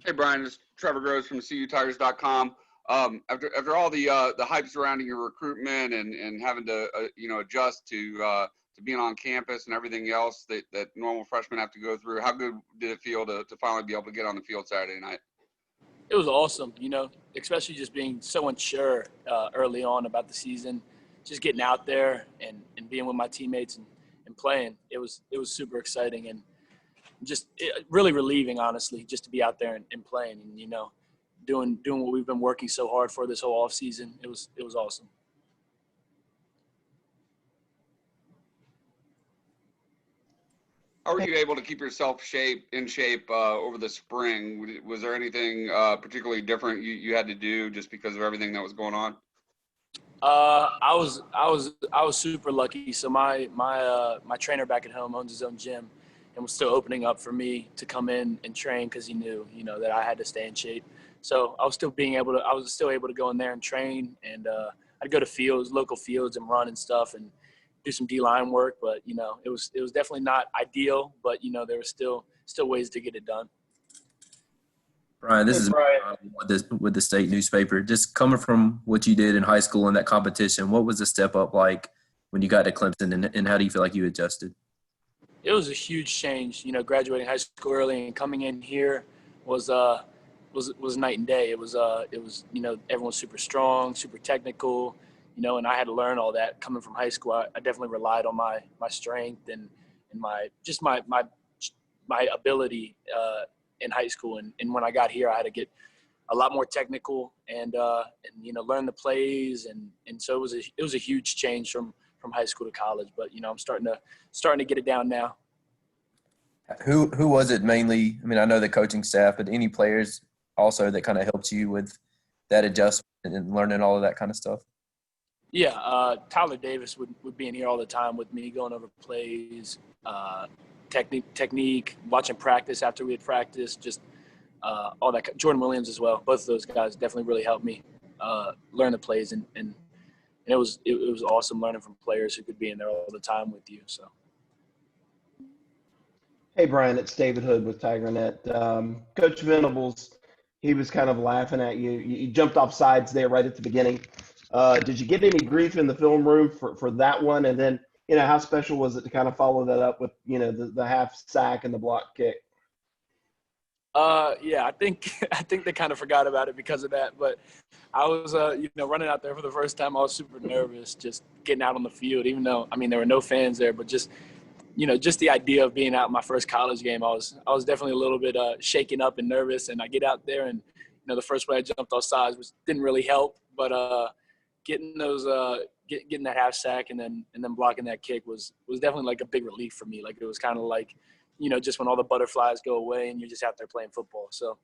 Hey, Brian, it's Trevor Groves from CUTigers.com. After all the hype surrounding your recruitment and having to adjust to being on campus and everything else that normal freshmen have to go through, how good did it feel to finally be able to get on the field Saturday night? It was awesome, especially just being so unsure early on about the season, just getting out there and being with my teammates and playing. It was super exciting and just really relieving, honestly, just to be out there and playing and, doing what we've been working so hard for this whole offseason. It was awesome. How were you able to keep yourself in shape over the spring? Was there anything particularly different you had to do just because of everything that was going on? I was super lucky. So my trainer back at home owns his own gym, and was still opening up for me to come in and train because he knew that I had to stay in shape. So I was still able to go in there and train, and I'd go to local fields, and run and stuff, and do some D-line work. But it was definitely not ideal, but there was still ways to get it done. Brian, this is Brian with the state newspaper. Just coming from what you did in high school and that competition, what was the step up like when you got to Clemson, and how do you feel like you adjusted? It was a huge change. Graduating high school early and coming in here was night and day. It was everyone's super strong, super technical, and I had to learn all that coming from high school. I definitely relied on my strength and my ability in high school, and when I got here, I had to get a lot more technical and learn the plays, and so it was a huge change from high school to college. But I'm starting to get it down now. Who was it mainly? I mean, I know the coaching staff, but any players also that kind of helped you with that adjustment and learning all of that kind of stuff? Yeah, Tyler Davis would be in here all the time with me, going over plays, technique, watching practice after we had practiced, just all that. Jordan Williams as well. Both of those guys definitely really helped me learn the plays, and it was awesome learning from players who could be in there all the time with you. So. Hey, Brian, it's David Hood with TigerNet. Coach Venables, he was kind of laughing at you. You jumped off sides there right at the beginning. Did you get any grief in the film room for that one? And then, how special was it to kind of follow that up with, the half sack and the block kick? Yeah, I think they kind of forgot about it because of that. But I was, running out there for the first time. I was super nervous, just getting out on the field, even though, there were no fans there, but just the idea of being out in my first college game, I was definitely a little bit shaken up and nervous. And I get out there, and the first play I jumped off sides didn't really help, but getting that half sack and then blocking that kick was definitely like a big relief for me. Like it was kind of like, just when all the butterflies go away and you're just out there playing football. So.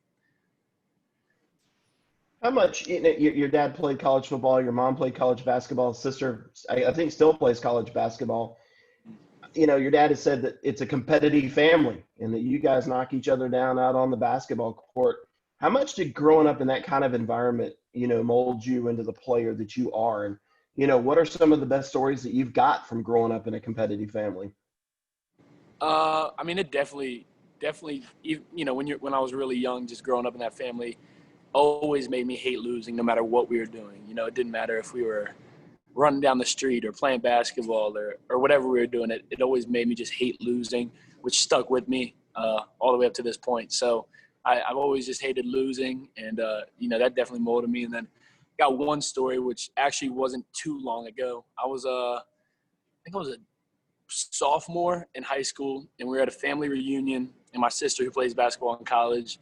How much, your dad played college football, your mom played college basketball, sister, I think still plays college basketball. Your dad has said that it's a competitive family and that you guys knock each other down out on the basketball court. How much did growing up in that kind of environment, mold you into the player that you are? And, what are some of the best stories that you've got from growing up in a competitive family? It definitely, when I was really young, just growing up in that family always made me hate losing no matter what we were doing. It didn't matter if we were running down the street or playing basketball or whatever we were doing. It always made me just hate losing, which stuck with me all the way up to this point. So I've always just hated losing, and that definitely molded me. And then got one story which actually wasn't too long ago. I think I was a sophomore in high school, and we were at a family reunion, and my sister, who plays basketball in college,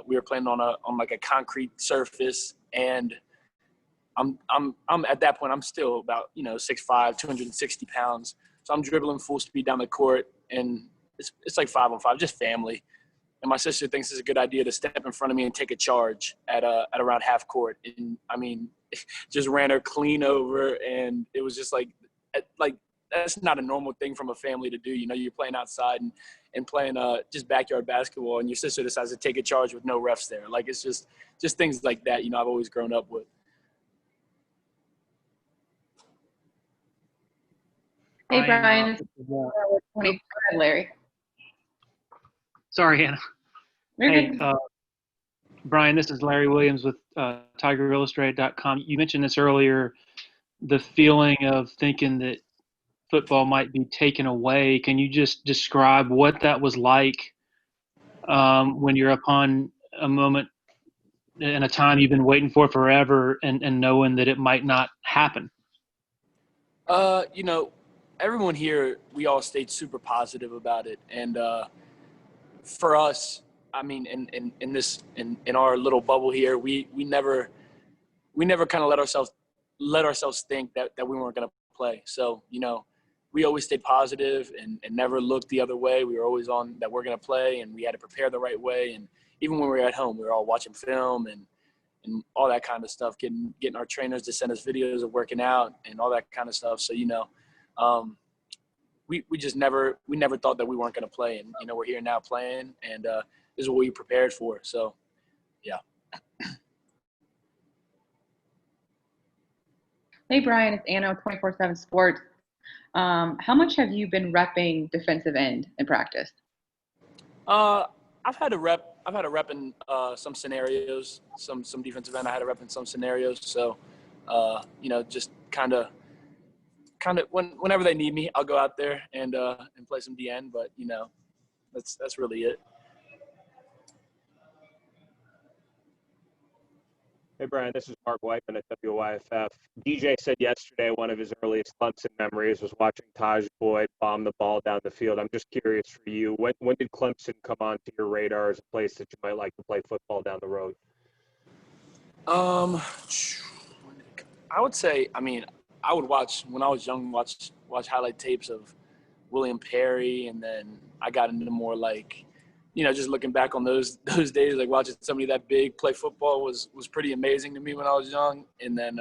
we were playing on like a concrete surface, and I'm at that point, I'm still about, 6'5", 260 pounds. So I'm dribbling full speed down the court, and it's like 5-on-5, just family. And my sister thinks it's a good idea to step in front of me and take a charge at around half court. And just ran her clean over, and it was just like that's not a normal thing from a family to do. You're playing outside and playing just backyard basketball, and your sister decides to take a charge with no refs there. Like, it's just things like that, I've always grown up with. Hey, Brian. Larry. Sorry, Hannah. Hey, Bryan, this is Larry Williams with TigerIllustrated.com. You mentioned this earlier, the feeling of thinking that football might be taken away. Can you just describe what that was like when you're upon a moment in a time you've been waiting for forever and knowing that it might not happen? You know, everyone here, we all stayed super positive about it. And for us, I mean, in our little bubble here, we never kind of let ourselves think that we weren't going to play. So, you know, we always stayed positive and never looked the other way. We were always on that we're going to play, and we had to prepare the right way. And even when we were at home, we were all watching film and all that kind of stuff, getting our trainers to send us videos of working out and all that kind of stuff. So, you know, we never thought that we weren't going to play. And, you know, we're here now playing, and this is what we prepared for. So, yeah. Hey, Bryan, it's Anna with 24/7 Sports. How much have you been repping defensive end in practice? I've had a rep in some scenarios, some defensive end. I had a rep in some scenarios. So, you know, just kind of whenever they need me, I'll go out there and play some DN. But you know, that's really it. Hey, Bryan, this is Mark Whiteman at WYFF. DJ said yesterday one of his earliest Clemson memories was watching Taj Boyd bomb the ball down the field. I'm just curious for you, when did Clemson come onto your radar as a place that you might like to play football down the road? I would say, I mean, I would watch when I was young, watch highlight tapes of William Perry, and then I got into more like, you know, just looking back on those days, like watching somebody that big play football was pretty amazing to me when I was young. And then,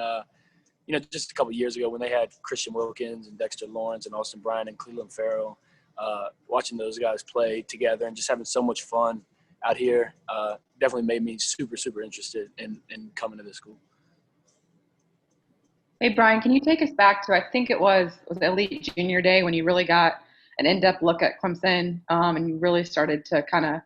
you know, just a couple of years ago when they had Christian Wilkins and Dexter Lawrence and Austin Bryant and Cleveland Farrell, watching those guys play together and just having so much fun out here definitely made me super, super interested in coming to this school. Hey, Bryan, can you take us back to, I think it was Elite Junior Day when you really got an in-depth look at Clemson and you really started to kind of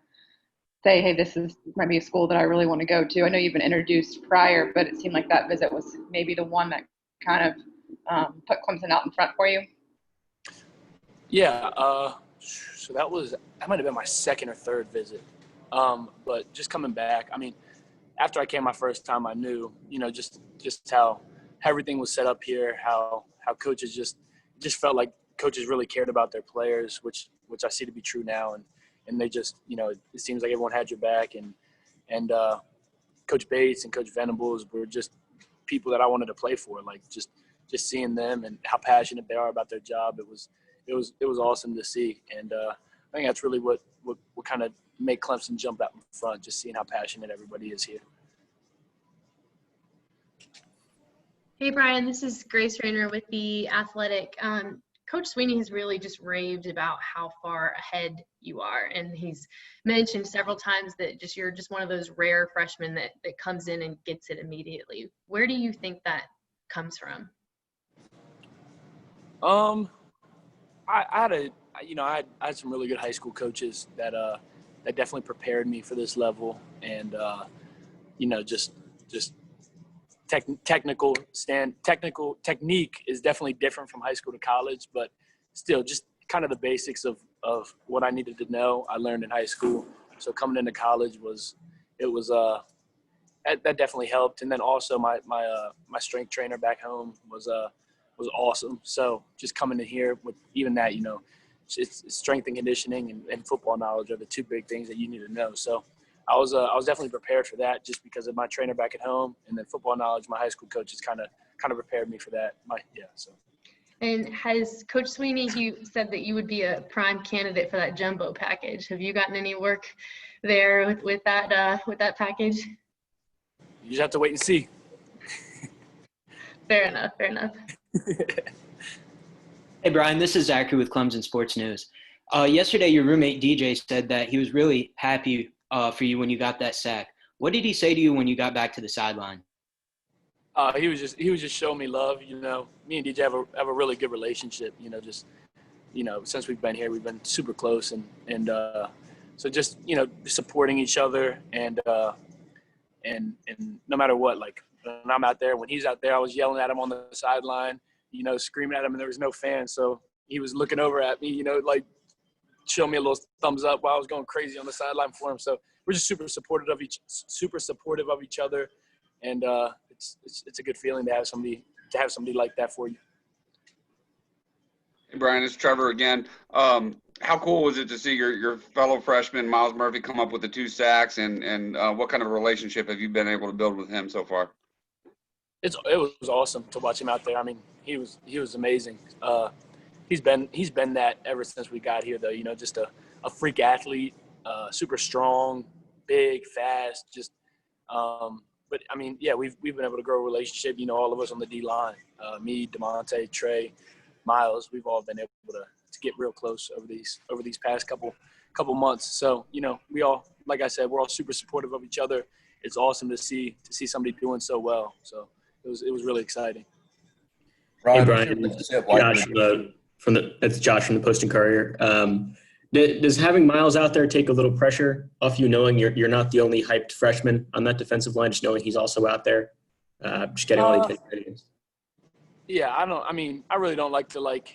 say, hey, this might be a school that I really want to go to. I know you've been introduced prior, but it seemed like that visit was maybe the one that kind of put Clemson out in front for you. Yeah, so that might have been my second or third visit. But just coming back, I mean, after I came my first time, I knew, you know, just how everything was set up here, how coaches just felt like coaches really cared about their players, which I see to be true now. And they just, you know, it seems like everyone had your back. And Coach Bates and Coach Venables were just people that I wanted to play for. Like just seeing them and how passionate they are about their job. It was awesome to see. And I think that's really what kind of made Clemson jump out in front, just seeing how passionate everybody is here. Hey, Bryan, this is Grace Rayner with The Athletic. Coach Sweeney has really just raved about how far ahead you are, and he's mentioned several times that you're just one of those rare freshmen that comes in and gets it immediately. Where do you think that comes from? I had some really good high school coaches that definitely prepared me for this level, and you know, just technical technique is definitely different from high school to college, but still just kind of the basics of what I needed to know I learned in high school. So coming into college that definitely helped. And then also my strength trainer back home was awesome. So just coming in here with even that, you know, it's strength and conditioning and football knowledge are the two big things that you need to know. So I was definitely prepared for that just because of my trainer back at home, and then football knowledge. My high school coaches kind of prepared me for that. So. And has Coach Sweeney, you said that you would be a prime candidate for that jumbo package. Have you gotten any work there with that package? You just have to wait and see. Fair enough. Hey, Bryan, this is Zachary with Clemson Sports News. Yesterday, your roommate DJ said that he was really happy for you when you got that sack. What did he say to you when you got back to the sideline? He was just showing me love. You know, me and DJ have a really good relationship. You know, just, you know, since we've been here, we've been super close, and so just, you know, supporting each other and And no matter what, like when I'm out there, when he's out there, I was yelling at him on the sideline, you know, screaming at him, and there was no fans. So he was looking over at me, you know, like showing me a little thumbs up while I was going crazy on the sideline for him. So we're just super supportive of each other. And it's a good feeling to have somebody like that for you. Hey, Bryan, it's Trevor again. How cool was it to see your fellow freshman, Myles Murphy, come up with the 2 sacks, and what kind of a relationship have you been able to build with him so far? It was awesome to watch him out there. I mean, he was amazing. He's been that ever since we got here, though. You know, just a freak athlete, super strong, big, fast. Just, but I mean, yeah, we've been able to grow a relationship. You know, all of us on the D line, me, DeMonte, Trey, Myles, we've all been able to get real close over these past couple months. So, you know, we all, like I said, we're all super supportive of each other. It's awesome to see somebody doing so well. So it was really exciting. Ryan, Hey, Bryan, it's Josh from the Post and Courier. Does having Myles out there take a little pressure off you, knowing you're not the only hyped freshman on that defensive line, just knowing he's also out there, just getting all the attention? Yeah, I really don't like to look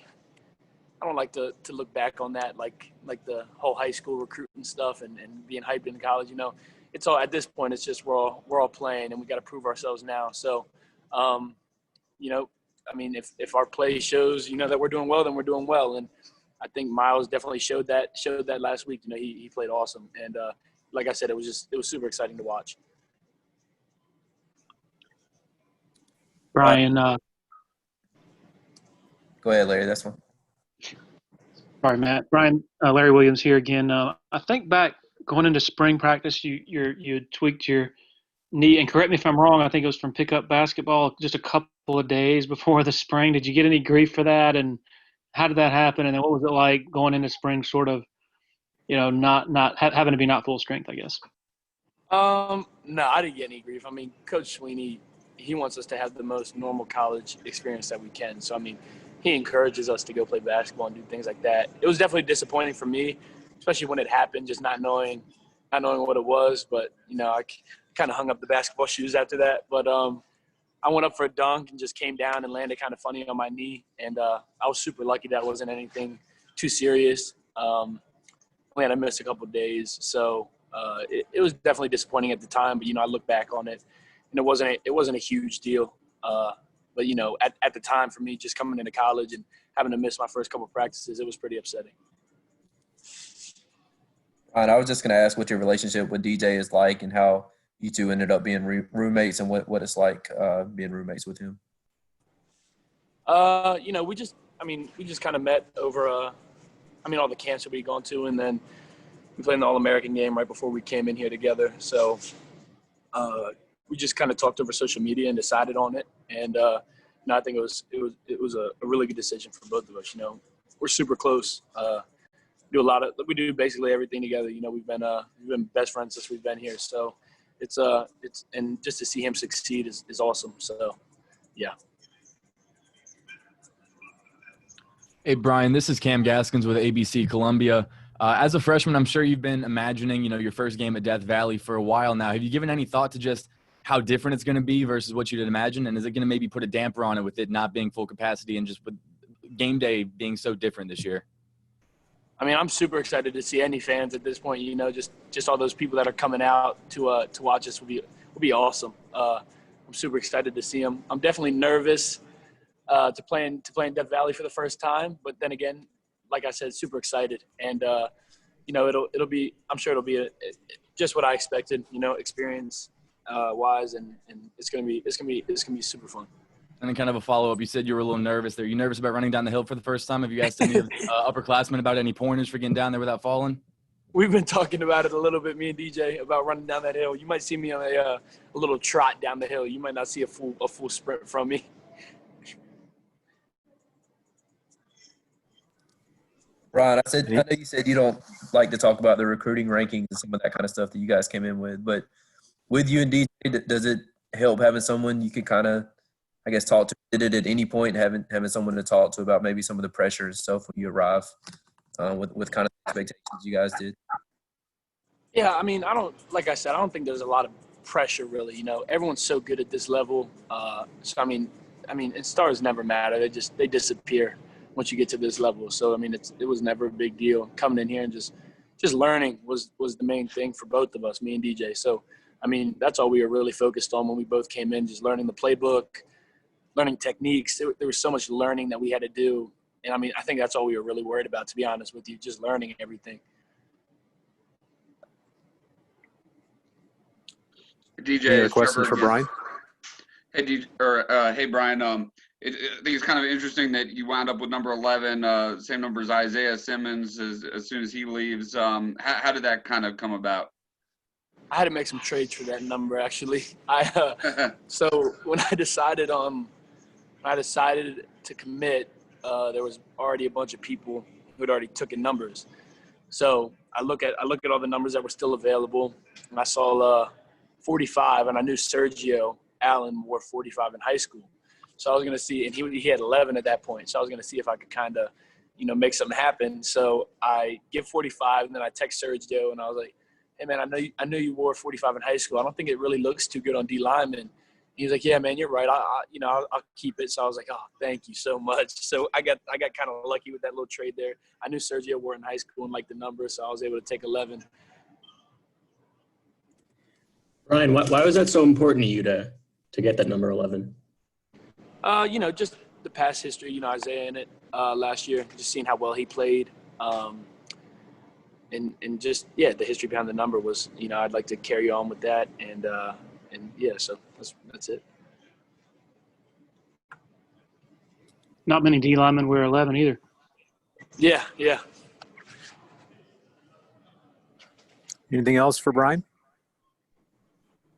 back on that like the whole high school recruiting stuff and being hyped in college. You know, it's all, at this point, it's just we're all playing and we got to prove ourselves now. So, you know, I mean, if our play shows, you know, that we're doing well, then we're doing well. And I think Myles definitely showed that last week. You know, he played awesome. And like I said, it was super exciting to watch. Bryan, Go ahead, Larry. That's one. Sorry, Matt. Bryan, Larry Williams here again. I think back going into spring practice, you tweaked your knee, and correct me if I'm wrong, I think it was from pickup basketball just a couple of days before the spring. Did you get any grief for that, and how did that happen? And then what was it like going into spring, sort of, you know, not having to be not full strength, I guess? No, I didn't get any grief. I mean, Coach Sweeney, he wants us to have the most normal college experience that we can. So, I mean, he encourages us to go play basketball and do things like that. It was definitely disappointing for me, especially when it happened, just not knowing what it was. But, you know, I kind of hung up the basketball shoes after that. But I went up for a dunk and just came down and landed kind of funny on my knee. And I was super lucky that it wasn't anything too serious. I missed a couple of days. So it was definitely disappointing at the time. But, you know, I look back on it, and it wasn't a huge deal. But, you know, at the time for me, just coming into college and having to miss my first couple of practices, it was pretty upsetting. Ryan, I was just going to ask what your relationship with DJ is like and how you two ended up being roommates and what it's like being roommates with him. You know, we just kind of met over, all the camps that we'd gone to, and then we played in the All-American game right before we came in here together. So we just kind of talked over social media and decided on it. And you know, I think it was a really good decision for both of us. You know, we're super close. We do basically everything together. You know, we've been best friends since we've been here. So it's and just to see him succeed is awesome. So yeah. Hey, Bryan, this is Cam Gaskins with ABC Columbia. As a freshman, I'm sure you've been imagining, you know, your first game at Death Valley for a while now. Have you given any thought to just how different it's going to be versus what you'd imagine? And is it going to maybe put a damper on it with it not being full capacity and just with game day being so different this year? I mean, I'm super excited to see any fans at this point. You know, just all those people that are coming out to watch us will be awesome. I'm super excited to see them. I'm definitely nervous to play in Death Valley for the first time, but then again, like I said, super excited. And you know, I'm sure it'll be just what I expected. You know, experience wise, and it's gonna be super fun. And then kind of a follow-up, you said you were a little nervous there. You nervous about running down the hill for the first time? Have you asked any of upperclassmen about any pointers for getting down there without falling? We've been talking about it a little bit, me and DJ, about running down that hill. You might see me on a little trot down the hill. You might not see a full sprint from me. Ryan, I know you said you don't like to talk about the recruiting rankings and some of that kind of stuff that you guys came in with, but with you and DJ, does it help having someone you could kind of, I guess, talk to? Did it at any point having someone to talk to about maybe some of the pressure and stuff when you arrive with kind of expectations you guys did? Yeah, I mean, like I said, I don't think there's a lot of pressure really. Everyone's so good at this level. So I mean, and stars never matter. They disappear once you get to this level. So I mean, it was never a big deal coming in here and just learning was the main thing for both of us, me and DJ. So I mean, that's all we were really focused on when we both came in, just learning the playbook, learning techniques. There was so much learning that we had to do. And I mean, I think that's all we were really worried about, to be honest with you, just learning everything. DJ, Any it's questions Trevor for again. Brian? Hey Brian. I think it's kind of interesting that you wound up with number 11, same number as Isaiah Simmons as soon as he leaves. How did that kind of come about? I had to make some trades for that number, actually. So when I decided to commit, there was already a bunch of people who had already taken numbers. So I look at all the numbers that were still available, and I saw 45, and I knew Sergio Allen wore 45 in high school. So I was going to see, and he had 11 at that point. So I was going to see if I could kind of, make something happen. So I give 45, and then I text Sergio, and I was like, hey man, I know you wore 45 in high school. I don't think it really looks too good on D lineman. He was like, yeah, man, you're right. I'll keep it. So I was like, oh, thank you so much. So I got kind of lucky with that little trade there. I knew Sergio wore in high school and liked the number, so I was able to take 11. Brian, why was that so important to you to get that number 11? Just the past history, Isaiah in it last year, just seeing how well he played. And just, the history behind the number was, I'd like to carry on with that. And so that's it. Not many D linemen wear 11 either. Yeah. Anything else for Brian?